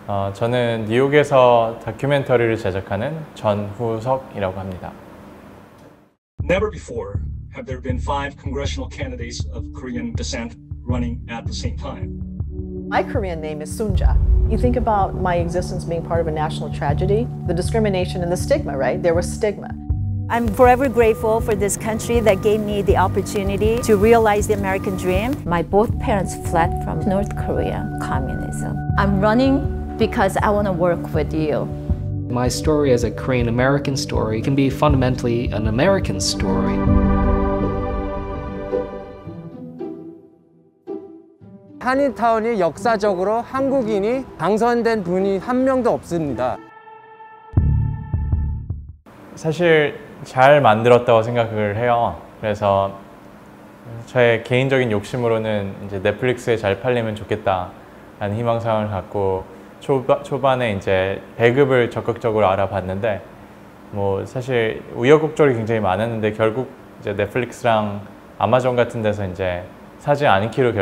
저는 뉴욕에서 다큐멘터리를 제작하는 전후석이라고 합니다. Never before have there been 5 congressional candidates of Korean descent running at the same time. My Korean name is Sunja. You think about my existence being part of a national tragedy, the discrimination and the stigma, right? There was stigma. I'm forever grateful for this country that gave me the opportunity to realize the American dream. My both parents fled from North Korea communism. I'm running because I want to work with you. My story as a Korean American story can be fundamentally an American story. 한인타운이 역사적으로 한국인이 당선된 분이 한 명도 없습니다. 사실 잘 만들었다고 생각을 해요. 그래서 저의 개인적인 욕심으로는 이제 넷플릭스에 잘 팔리면 좋겠다라는 희망사항을 갖고 초반에 이제 배급을 적극적으로 알아봤는데 뭐 사실 우여곡절이 굉장히 많았는데 결국 이제 넷플릭스랑 아마존 같은 데서 이제 사지 않기로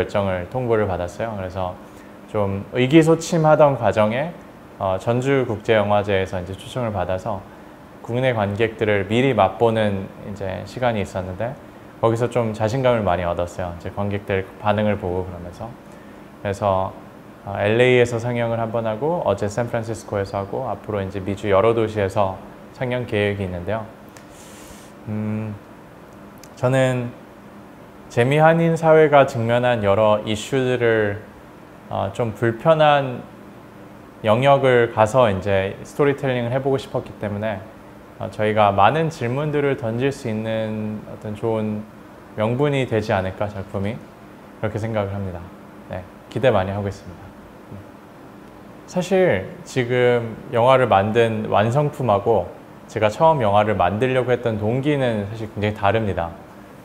통보를 받았어요. 그래서 좀 의기소침하던 과정에 전주국제영화제에서 이제 초청을 받아서 국내 관객들을 미리 맛보는 이제 시간이 있었는데 거기서 좀 자신감을 많이 얻었어요. 이제 관객들 반응을 보고 그러면서. 그래서 LA에서 상영을 한번 하고 어제 샌프란시스코에서 하고 앞으로 이제 미주 여러 도시에서 상영 계획이 있는데요. 저는 재미 한인 사회가 직면한 여러 이슈들을 좀 불편한 영역을 가서 이제 스토리텔링을 해보고 싶었기 때문에 저희가 많은 질문들을 던질 수 있는 어떤 좋은 명분이 되지 않을까 작품이 그렇게 생각을 합니다. 네, 기대 많이 하고 있습니다. 사실 지금 영화를 만든 완성품하고 제가 처음 영화를 만들려고 했던 동기는 사실 굉장히 다릅니다.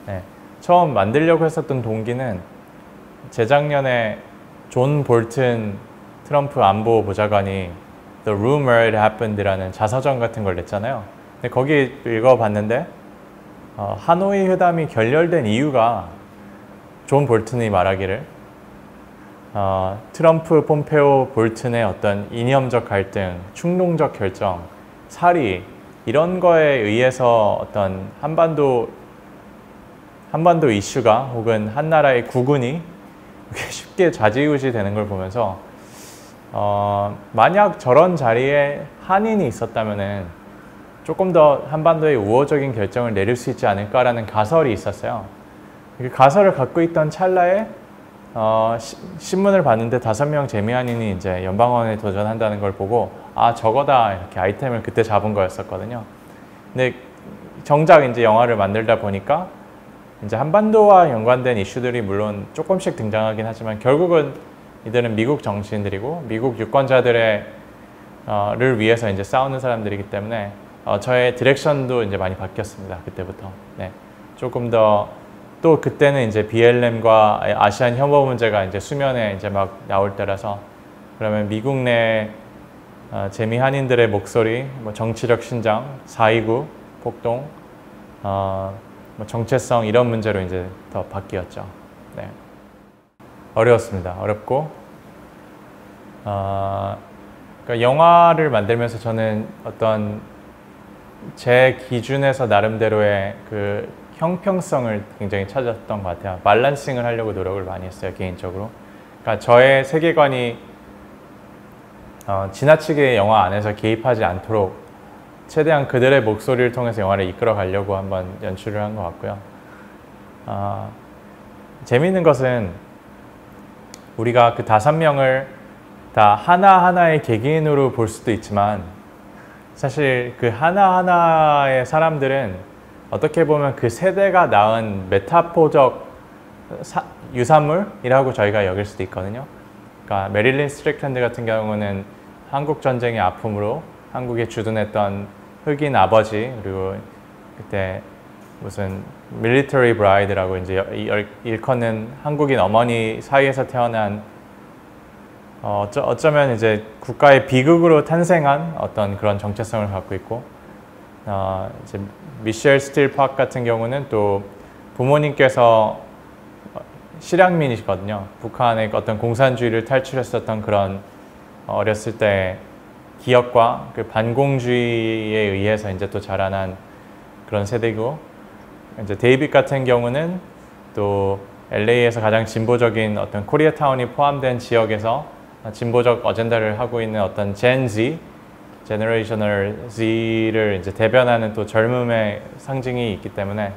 네, 처음 만들려고 했었던 동기는 재작년에 존 볼튼 트럼프 안보 보좌관이 The Rumor It Happened라는 자서전 같은 걸 냈잖아요. 근데 거기 읽어봤는데 하노이 회담이 결렬된 이유가 존 볼튼이 말하기를 트럼프, 폼페오, 볼튼의 어떤 이념적 갈등, 충동적 결정, 살이 이런 거에 의해서 어떤 한반도 이슈가 혹은 한 나라의 국운이 쉽게 좌지우지 되는 걸 보면서 만약 저런 자리에 한인이 있었다면은 조금 더 한반도의 우호적인 결정을 내릴 수 있지 않을까라는 가설이 있었어요. 그 가설을 갖고 있던 찰나에 신문을 봤는데 5명 재미 한인이 이제 연방원에 도전한다는 걸 보고 아 저거다 이렇게 아이템을 그때 잡은 거였었거든요. 근데 정작 이제 영화를 만들다 보니까 이제 한반도와 연관된 이슈들이 물론 조금씩 등장하긴 하지만 결국은 이들은 미국 정치인들이고 미국 유권자들을 위해서 이제 싸우는 사람들이기 때문에 저의 디렉션도 이제 많이 바뀌었습니다. 그때부터. 네. 조금 더 또 그때는 이제 BLM과 아시안 혐오 문제가 이제 수면에 이제 막 나올 때라서 그러면 미국 내 재미 한인들의 목소리, 뭐 정치력 신장, 4.29 폭동, 뭐 정체성 이런 문제로 이제 더 바뀌었죠. 네. 어려웠습니다. 어렵고 그러니까 영화를 만들면서 저는 어떤 제 기준에서 나름대로의 그 형평성을 굉장히 찾았던 것 같아요. 밸런싱을 하려고 노력을 많이 했어요, 개인적으로. 그러니까 저의 세계관이 지나치게 영화 안에서 개입하지 않도록 최대한 그들의 목소리를 통해서 영화를 이끌어 가려고 한번 연출을 한 것 같고요. 재미있는 것은 우리가 그 5명을 다 하나하나의 개개인으로 볼 수도 있지만 사실 그 하나하나의 사람들은 어떻게 보면 그 세대가 낳은 메타포적 유산물이라고 저희가 여길 수도 있거든요. 그러니까 메릴린 스트릭랜드 같은 경우는 한국 전쟁의 아픔으로 한국에 주둔했던 흑인 아버지 그리고 그때 무슨 밀리터리 브라이드라고 이제 일컫는 한국인 어머니 사이에서 태어난 어쩌면 이제 국가의 비극으로 탄생한 어떤 그런 정체성을 갖고 있고 이제 미셸 스틸 팍 같은 경우는 또 부모님께서 실향민이시거든요. 북한의 어떤 공산주의를 탈출했었던 그런 어렸을 때 기업과 그 반공주의에 의해서 이제 또 자라난 그런 세대고, 이제 데이빗 같은 경우는 또 LA에서 가장 진보적인 어떤 코리아타운이 포함된 지역에서 진보적 어젠다를 하고 있는 어떤 Gen Z, 제너레이셔널 Z를 이제 대변하는 또 젊음의 상징이 있기 때문에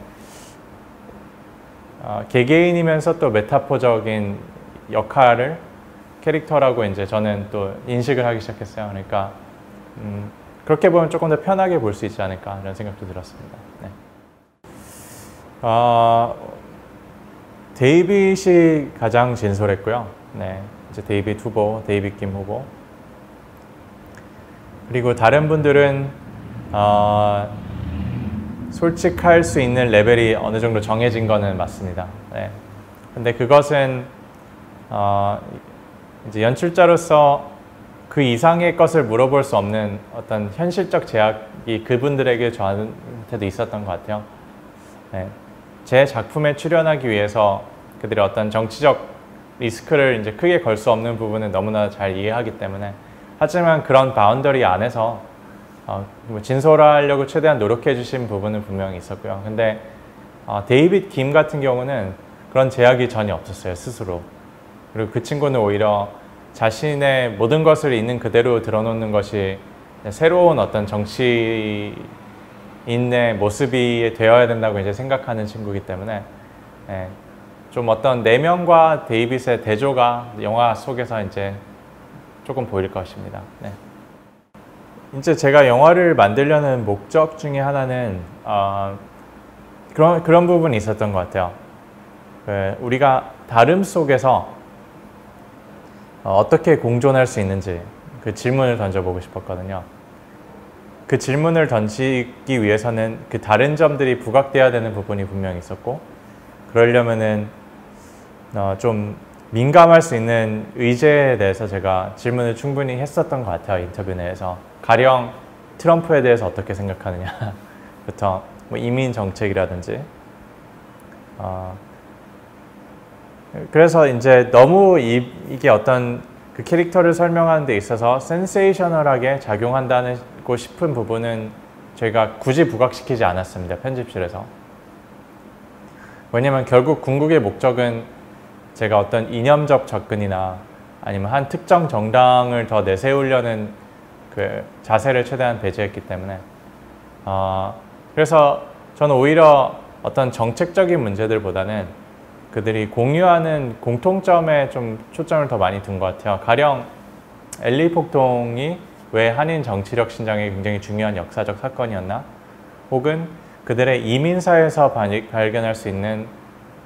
개개인이면서 또 메타포적인 역할을 캐릭터라고 이제 저는 또 인식을 하기 시작했어요. 그러니까 그렇게 보면 조금 더 편하게 볼 수 있지 않을까 이런 생각도 들었습니다. 네. 데이빗이 가장 진솔했고요. 네, 이제 데이빗 후보, 데이빗 김 후보. 그리고 다른 분들은 솔직할 수 있는 레벨이 어느 정도 정해진 거는 맞습니다. 네. 근데 그것은 이제 연출자로서 그 이상의 것을 물어볼 수 없는 어떤 현실적 제약이 그분들에게 저한테도 있었던 것 같아요. 네. 제 작품에 출연하기 위해서 그들이 어떤 정치적 리스크를 이제 크게 걸 수 없는 부분은 너무나 잘 이해하기 때문에, 하지만 그런 바운더리 안에서 진솔하려고 최대한 노력해 주신 부분은 분명히 있었고요. 근데 데이빗 김 같은 경우는 그런 제약이 전혀 없었어요, 스스로. 그리고 그 친구는 오히려 자신의 모든 것을 있는 그대로 드러놓는 것이 새로운 어떤 정치인의 모습이 되어야 된다고 이제 생각하는 친구이기 때문에, 네, 좀 어떤 내면과 데이빗의 대조가 영화 속에서 이제 조금 보일 것입니다. 네. 이제 제가 영화를 만들려는 목적 중에 하나는 그런 부분이 있었던 것 같아요. 우리가 다름 속에서 어떻게 공존할 수 있는지 그 질문을 던져보고 싶었거든요. 그 질문을 던지기 위해서는 그 다른 점들이 부각돼야 되는 부분이 분명히 있었고, 그러려면은 좀 민감할 수 있는 의제에 대해서 제가 질문을 충분히 했었던 것 같아요, 인터뷰 내에서. 가령 트럼프에 대해서 어떻게 생각하느냐부터 뭐 이민 정책이라든지. 그래서 이제 너무 이게 어떤 그 캐릭터를 설명하는 데 있어서 센세이셔널하게 작용한다고 싶은 부분은 저희가 굳이 부각시키지 않았습니다, 편집실에서. 왜냐면 결국 궁극의 목적은 제가 어떤 이념적 접근이나 아니면 한 특정 정당을 더 내세우려는 그 자세를 최대한 배제했기 때문에, 그래서 저는 오히려 어떤 정책적인 문제들보다는 그들이 공유하는 공통점에 좀 초점을 더 많이 둔 것 같아요. 가령 LA 폭동이 왜 한인 정치력 신장에 굉장히 중요한 역사적 사건이었나, 혹은 그들의 이민사에서 발견할 수 있는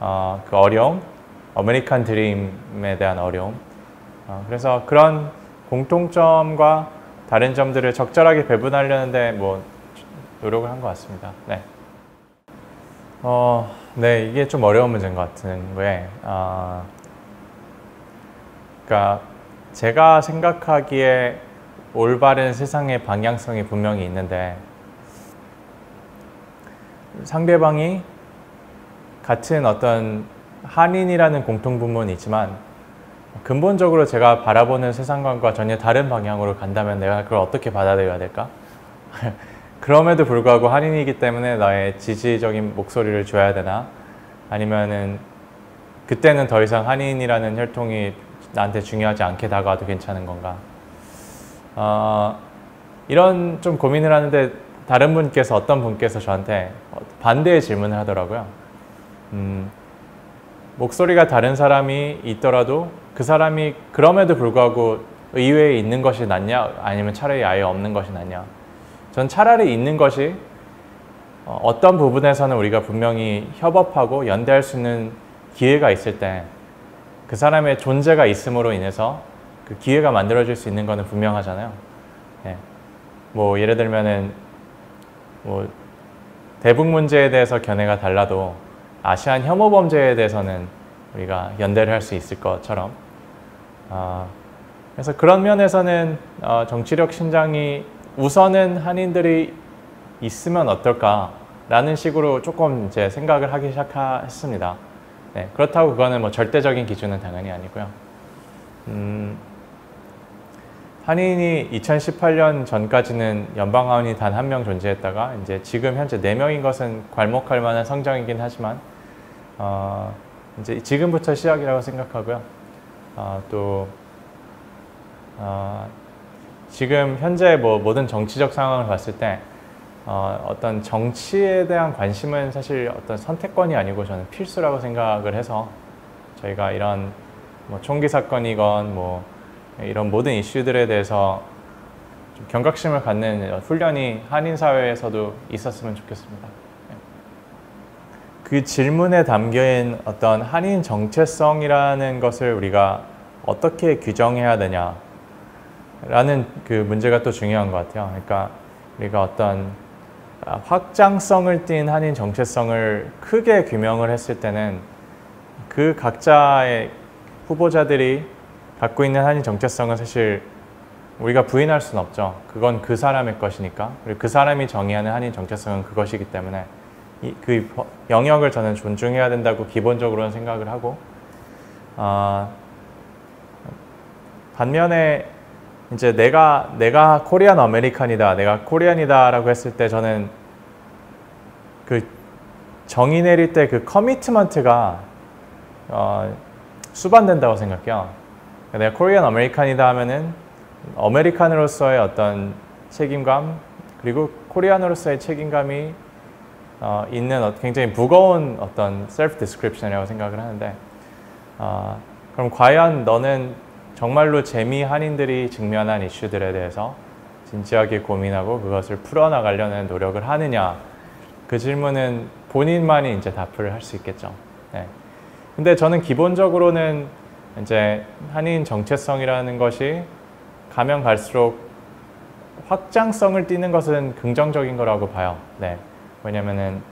그 어려움, 아메리칸 드림에 대한 어려움. 그래서 그런 공통점과 다른 점들을 적절하게 배분하려는데 뭐 노력을 한 것 같습니다. 네. 네, 이게 좀 어려운 문제인 것 같은 거에, 그러니까 제가 생각하기에 올바른 세상의 방향성이 분명히 있는데, 상대방이 같은 어떤 한인이라는 공통부문이 있지만 근본적으로 제가 바라보는 세상관과 전혀 다른 방향으로 간다면 내가 그걸 어떻게 받아들여야 될까? 그럼에도 불구하고 한인이기 때문에 나의 지지적인 목소리를 줘야 되나? 아니면은 그때는 더 이상 한인이라는 혈통이 나한테 중요하지 않게 다가와도 괜찮은 건가? 이런 좀 고민을 하는데, 다른 분께서, 어떤 분께서 저한테 반대의 질문을 하더라고요. 목소리가 다른 사람이 있더라도 그 사람이 그럼에도 불구하고 의회에 있는 것이 낫냐, 아니면 차라리 아예 없는 것이 낫냐. 전 차라리 있는 것이 어떤 부분에서는 우리가 분명히 협업하고 연대할 수 있는 기회가 있을 때 그 사람의 존재가 있음으로 인해서 그 기회가 만들어질 수 있는 것은 분명하잖아요. 네. 뭐 예를 들면은 뭐 대북 문제에 대해서 견해가 달라도 아시안 혐오 범죄에 대해서는 우리가 연대를 할 수 있을 것처럼, 그래서 그런 면에서는 정치력 신장이 우선은 한인들이 있으면 어떨까라는 식으로 조금 이제 생각을 하기 시작했습니다. 네, 그렇다고 그거는 뭐 절대적인 기준은 당연히 아니고요. 한인이 2018년 전까지는 연방 하인이 단 1명 존재했다가 이제 지금 현재 4명인 것은 괄목할 만한 성장이긴 하지만 이제 지금부터 시작이라고 생각하고요. 지금 현재 뭐 모든 정치적 상황을 봤을 때 어떤 정치에 대한 관심은 사실 어떤 선택권이 아니고 저는 필수라고 생각을 해서 저희가 이런 뭐 총기 사건이건 뭐 이런 모든 이슈들에 대해서 좀 경각심을 갖는 훈련이 한인 사회에서도 있었으면 좋겠습니다. 그 질문에 담겨있는 어떤 한인 정체성이라는 것을 우리가 어떻게 규정해야 되냐라는 그 문제가 또 중요한 것 같아요. 그러니까 우리가 어떤 확장성을 띈 한인 정체성을 크게 규명을 했을 때는 그 각자의 후보자들이 갖고 있는 한인 정체성은 사실 우리가 부인할 수는 없죠. 그건 그 사람의 것이니까. 그리고 그 사람이 정의하는 한인 정체성은 그것이기 때문에 그 영역을 저는 존중해야 된다고 기본적으로는 생각을 하고 반면에 이제 내가 코리안 아메리칸이다, 내가 코리안이다라고 했을 때 저는 그 정의 내릴 때 그 커미트먼트가 수반된다고 생각해요. 내가 코리안 아메리칸이다 하면은 아메리칸으로서의 어떤 책임감 그리고 코리안으로서의 책임감이 있는 굉장히 무거운 어떤 셀프 디스크립션이라고 생각을 하는데 그럼 과연 너는 정말로 재미 한인들이 직면한 이슈들에 대해서 진지하게 고민하고 그것을 풀어나가려는 노력을 하느냐 그 질문은 본인만이 이제 답을 할 수 있겠죠. 네. 근데 저는 기본적으로는 이제 한인 정체성이라는 것이 가면 갈수록 확장성을 띠는 것은 긍정적인 거라고 봐요. 네. 왜냐면은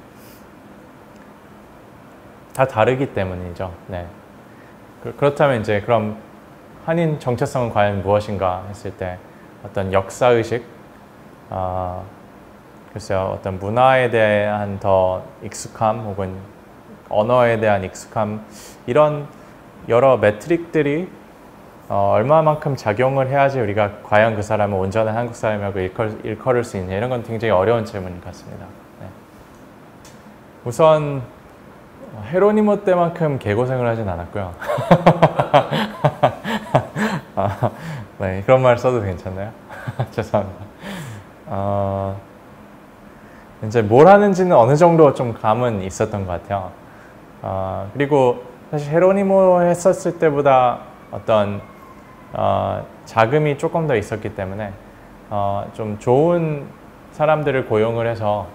다 다르기 때문이죠. 네. 그렇다면 이제 그럼 한인 정체성은 과연 무엇인가 했을 때 어떤 역사의식, 글쎄요, 어떤 문화에 대한 더 익숙함 혹은 언어에 대한 익숙함 이런 여러 매트릭들이 얼마만큼 작용을 해야지 우리가 과연 그 사람을 온전한 한국 사람이라고 일컬을 수 있냐 이런 건 굉장히 어려운 질문 같습니다. 네. 우선 헤로니모 때만큼 개고생을 하진 않았고요. 네, 그런 말 써도 괜찮나요? 죄송합니다. 이제 뭘 하는지는 어느 정도 좀 감은 있었던 것 같아요. 그리고 사실 헤로니모 했었을 때보다 어떤 자금이 조금 더 있었기 때문에 좀 좋은 사람들을 고용을 해서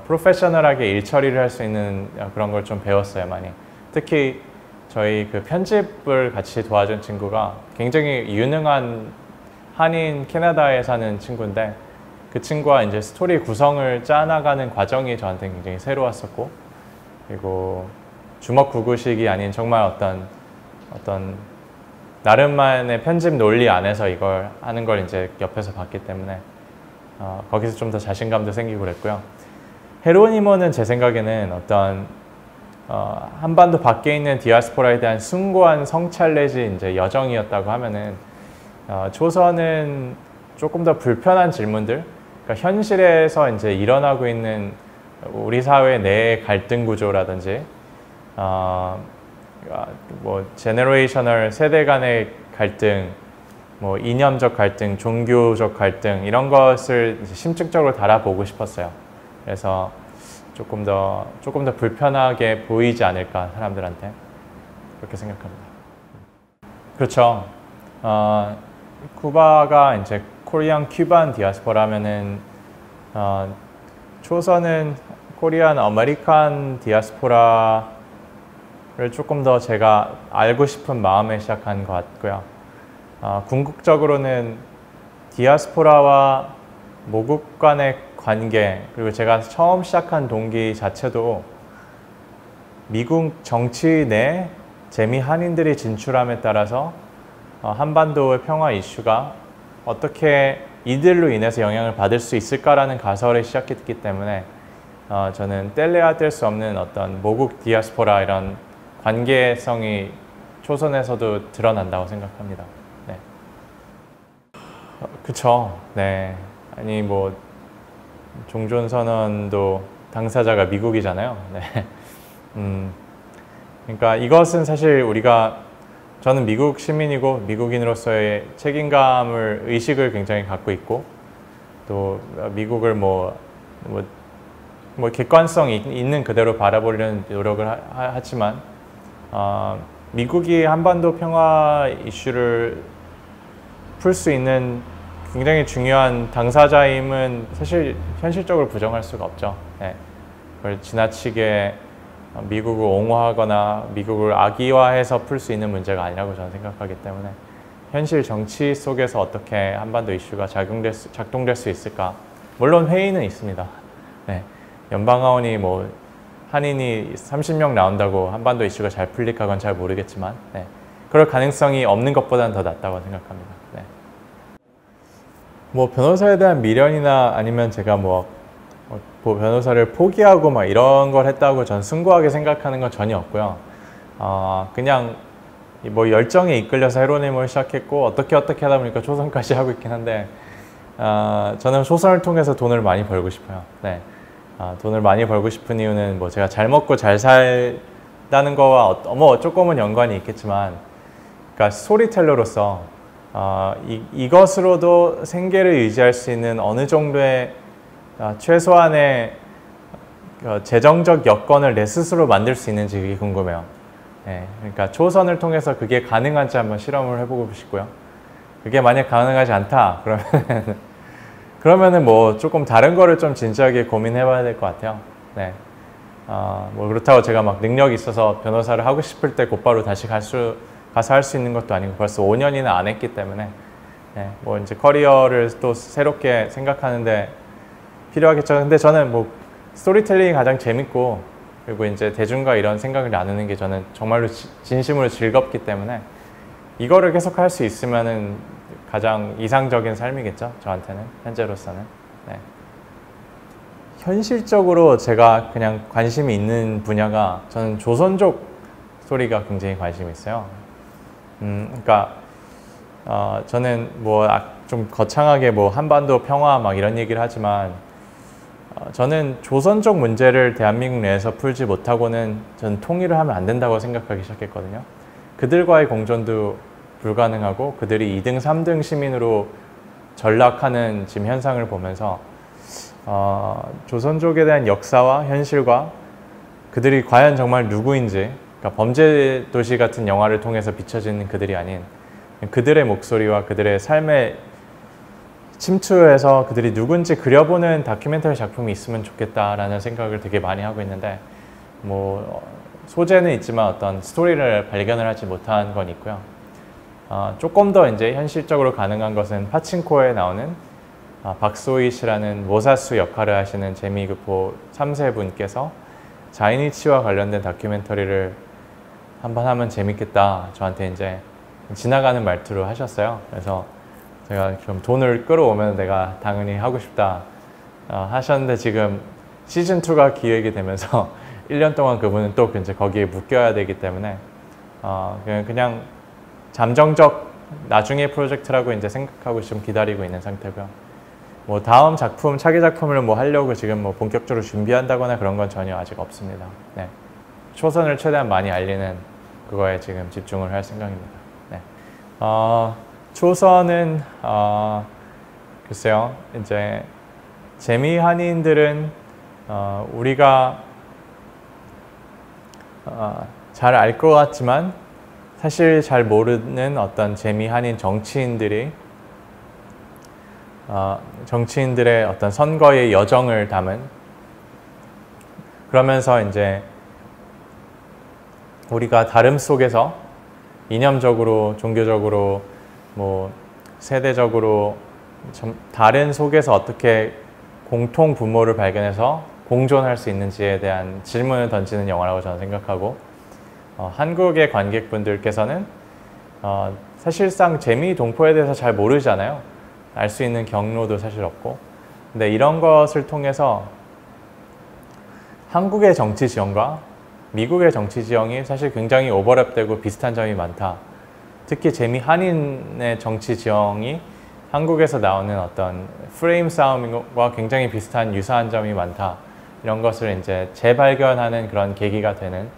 프로페셔널하게 일 처리를 할 수 있는 그런 걸 좀 배웠어요, 많이. 특히 저희 그 편집을 같이 도와준 친구가 굉장히 유능한 한인 캐나다에 사는 친구인데 그 친구와 이제 스토리 구성을 짜나가는 과정이 저한테 굉장히 새로웠었고 그리고 주먹구구식이 아닌 정말 어떤 나름만의 편집 논리 안에서 이걸 하는 걸 이제 옆에서 봤기 때문에 거기서 좀 더 자신감도 생기고 그랬고요. 헤로니모는 제 생각에는 어떤 한반도 밖에 있는 디아스포라에 대한 숭고한 성찰 내지 이제 여정이었다고 하면은 조선은 조금 더 불편한 질문들, 그러니까 현실에서 이제 일어나고 있는 우리 사회 내의 갈등 구조라든지 뭐 제너레이셔널 세대 간의 갈등, 뭐 이념적 갈등, 종교적 갈등 이런 것을 이제 심층적으로 달아보고 싶었어요. 그래서 조금 더 불편하게 보이지 않을까 사람들한테 그렇게 생각합니다. 그렇죠. 쿠바가 이제 코리안 큐반 디아스포라면은 초선은 코리안 아메리칸 디아스포라를 조금 더 제가 알고 싶은 마음에 시작한 것 같고요. 궁극적으로는 디아스포라와 모국 간의 관계 그리고 제가 처음 시작한 동기 자체도 미국 정치 내 재미 한인들이 진출함에 따라서 한반도의 평화 이슈가 어떻게 이들로 인해서 영향을 받을 수 있을까라는 가설에 시작했기 때문에 저는 뗄래야 뗄 수 없는 어떤 모국 디아스포라 이런 관계성이 초선에서도 드러난다고 생각합니다. 네. 그쵸. 네. 아니 뭐 종전선언도 당사자가 미국이잖아요. 네. 그러니까 이것은 사실 우리가 저는 미국 시민이고 미국인으로서의 책임감을 의식을 굉장히 갖고 있고 또 미국을 뭐 객관성 있는 그대로 바라보려는 노력을 하지만 미국이 한반도 평화 이슈를 풀 수 있는 굉장히 중요한 당사자임은 사실 현실적으로 부정할 수가 없죠. 네. 그걸 지나치게 미국을 옹호하거나 미국을 악의화해서 풀 수 있는 문제가 아니라고 저는 생각하기 때문에 현실 정치 속에서 어떻게 한반도 이슈가 작동될 수 있을까? 물론 회의는 있습니다. 네. 연방하원이 뭐 한인이 30명 나온다고 한반도 이슈가 잘 풀릴까 건 잘 모르겠지만 네. 그럴 가능성이 없는 것보다는 더 낫다고 생각합니다. 네. 뭐 변호사에 대한 미련이나 아니면 제가 뭐 변호사를 포기하고 막 이런 걸 했다고 전 숭고하게 생각하는 건 전혀 없고요. 그냥 뭐 열정에 이끌려서 헤로님을 시작했고 어떻게 하다 보니까 초선까지 하고 있긴 한데 저는 초선을 통해서 돈을 많이 벌고 싶어요. 네. 돈을 많이 벌고 싶은 이유는 뭐 제가 잘 먹고 잘 살다는 거와 뭐 조금은 연관이 있겠지만 그러니까 스토리텔러로서 이것으로도 생계를 유지할 수 있는 어느 정도의 최소한의 재정적 여건을 내 스스로 만들 수 있는지 그게 궁금해요. 네, 그러니까 초선을 통해서 그게 가능한지 한번 실험을 해보고 싶고요. 그게 만약 가능하지 않다 그러면은 뭐 조금 다른 거를 좀 진지하게 고민해봐야 될 것 같아요. 네, 뭐 그렇다고 제가 막 능력이 있어서 변호사를 하고 싶을 때 곧바로 다시 가서 할 수 있는 것도 아니고 벌써 5년이나 안 했기 때문에 네, 뭐 이제 커리어를 또 새롭게 생각하는데 필요하겠죠. 근데 저는 뭐 스토리텔링이 가장 재밌고 그리고 이제 대중과 이런 생각을 나누는 게 저는 정말로 진심으로 즐겁기 때문에 이거를 계속 할 수 있으면은 가장 이상적인 삶이겠죠. 저한테는 현재로서는. 네. 현실적으로 제가 그냥 관심이 있는 분야가 저는 조선족 스토리가 굉장히 관심이 있어요. 그러니까 저는 뭐 좀 거창하게 뭐 한반도 평화 막 이런 얘기를 하지만 저는 조선족 문제를 대한민국 내에서 풀지 못하고는 저는 통일을 하면 안 된다고 생각하기 시작했거든요. 그들과의 공존도 불가능하고 그들이 2등, 3등 시민으로 전락하는 지금 현상을 보면서 조선족에 대한 역사와 현실과 그들이 과연 정말 누구인지 그러니까 범죄도시 같은 영화를 통해서 비춰지는 그들이 아닌 그들의 목소리와 그들의 삶에 침투해서 그들이 누군지 그려보는 다큐멘터리 작품이 있으면 좋겠다라는 생각을 되게 많이 하고 있는데 뭐 소재는 있지만 어떤 스토리를 발견을 하지 못한 건 있고요. 조금 더 이제 현실적으로 가능한 것은 파친코에 나오는 박소희 씨라는 모사수 역할을 하시는 재미급보 3세 분께서 자이니치와 관련된 다큐멘터리를 한번 하면 재밌겠다 저한테 이제 지나가는 말투로 하셨어요. 그래서 제가 좀 돈을 끌어오면 내가 당연히 하고 싶다 하셨는데 지금 시즌2가 기획이 되면서 1년 동안 그분은 또 이제 거기에 묶여야 되기 때문에 그냥 잠정적 나중에 프로젝트라고 이제 생각하고 좀 기다리고 있는 상태고요. 뭐 다음 작품, 차기 작품을 뭐 하려고 지금 뭐 본격적으로 준비한다거나 그런 건 전혀 아직 없습니다. 네. 초선을 최대한 많이 알리는 그거에 지금 집중을 할 생각입니다. 네. 초선은 글쎄요, 이제 재미 한인들은 우리가 잘 알 것 같지만 사실 잘 모르는 어떤 재미 한인 정치인들이 정치인들의 어떤 선거의 여정을 담은 그러면서 이제 우리가 다름 속에서 이념적으로, 종교적으로, 뭐 세대적으로 다른 속에서 어떻게 공통 분모를 발견해서 공존할 수 있는지에 대한 질문을 던지는 영화라고 저는 생각하고 한국의 관객분들께서는 사실상 재미 동포에 대해서 잘 모르잖아요. 알 수 있는 경로도 사실 없고 근데 이런 것을 통해서 한국의 정치 지형과 미국의 정치 지형이 사실 굉장히 오버랩되고 비슷한 점이 많다. 특히 재미 한인의 정치 지형이 한국에서 나오는 어떤 프레임 싸움과 굉장히 비슷한 유사한 점이 많다. 이런 것을 이제 재발견하는 그런 계기가 되는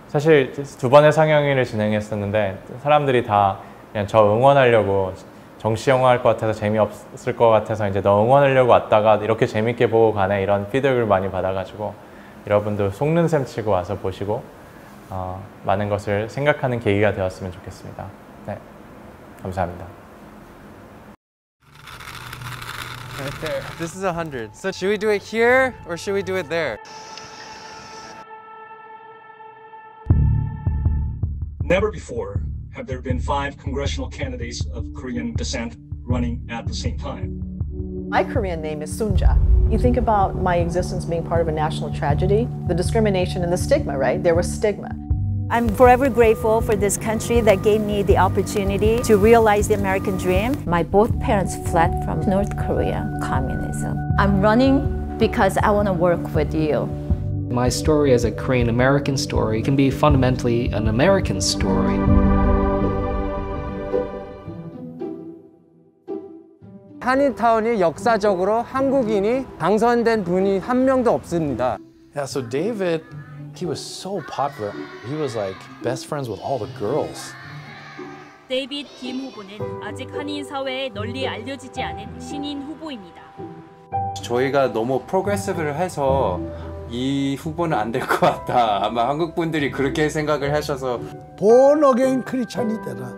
사실 두 번의 상영회를 진행했었는데 사람들이 다 그냥 저 응원하려고 정시 영화 할 것 같아서 재미없을 것 같아서 이제 너 응원하려고 왔다가 이렇게 재밌게 보고 가네 이런 피드백을 많이 받아가지고 여러분도 속는 셈 치고 와서 보시고 많은 것을 생각하는 계기가 되었으면 좋겠습니다. 네, 감사합니다. Right there. This is 100. So should we do it here or should we do it there? Never before have there been 5 congressional candidates of Korean descent running at the same time. My Korean name is Sunja. You think about my existence being part of a national tragedy, the discrimination and the stigma, right? There was stigma. I'm forever grateful for this country that gave me the opportunity to realize the American dream. My both parents fled from North Korea communism. I'm running because I want to work with you. My story as a Korean American story can be fundamentally an American story. 한인타운이 역사적으로 한국인이 당선된 분이 한 명도 없습니다. Yeah, so David, he was so popular. He was like best friends with all the girls. 데이빗 김 후보는 아직 한인 사회에 널리 알려지지 않은 신인 후보입니다. 저희가 너무 프로그레시브를 해서 이 후보는 안 될 것 같다. 아마 한국 분들이 그렇게 생각을 하셔서 본 어게인 크리스찬이 되라.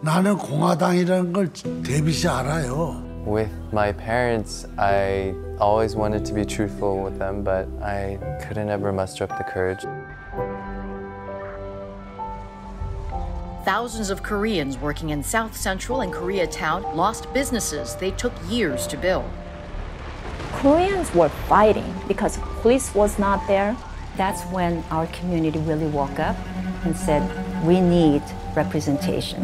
나는 공화당이라는 걸 데이빗이 알아요. With my parents, I always wanted to be truthful with them, but I couldn't ever muster up the courage. Thousands of Koreans working in South Central and Koreatown lost businesses they took years to build. Koreans were fighting because police was not there. That's when our community really woke up and said, we need representation.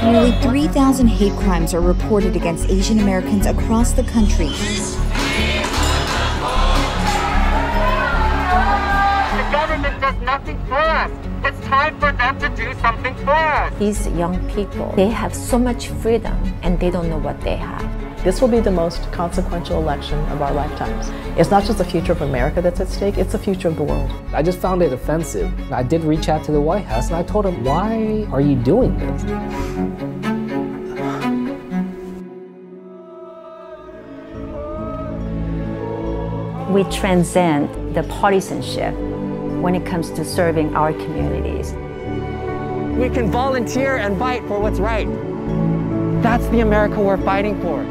Nearly 3,000 hate crimes are reported against Asian Americans across the country. The government does nothing for us. It's time for them to do something for us. These young people, they have so much freedom and they don't know what they have. This will be the most consequential election of our lifetimes. It's not just the future of America that's at stake, it's the future of the world. I just found it offensive. I did reach out to the White House and I told them, why are you doing this? We transcend the partisanship when it comes to serving our communities. We can volunteer and fight for what's right. That's the America we're fighting for.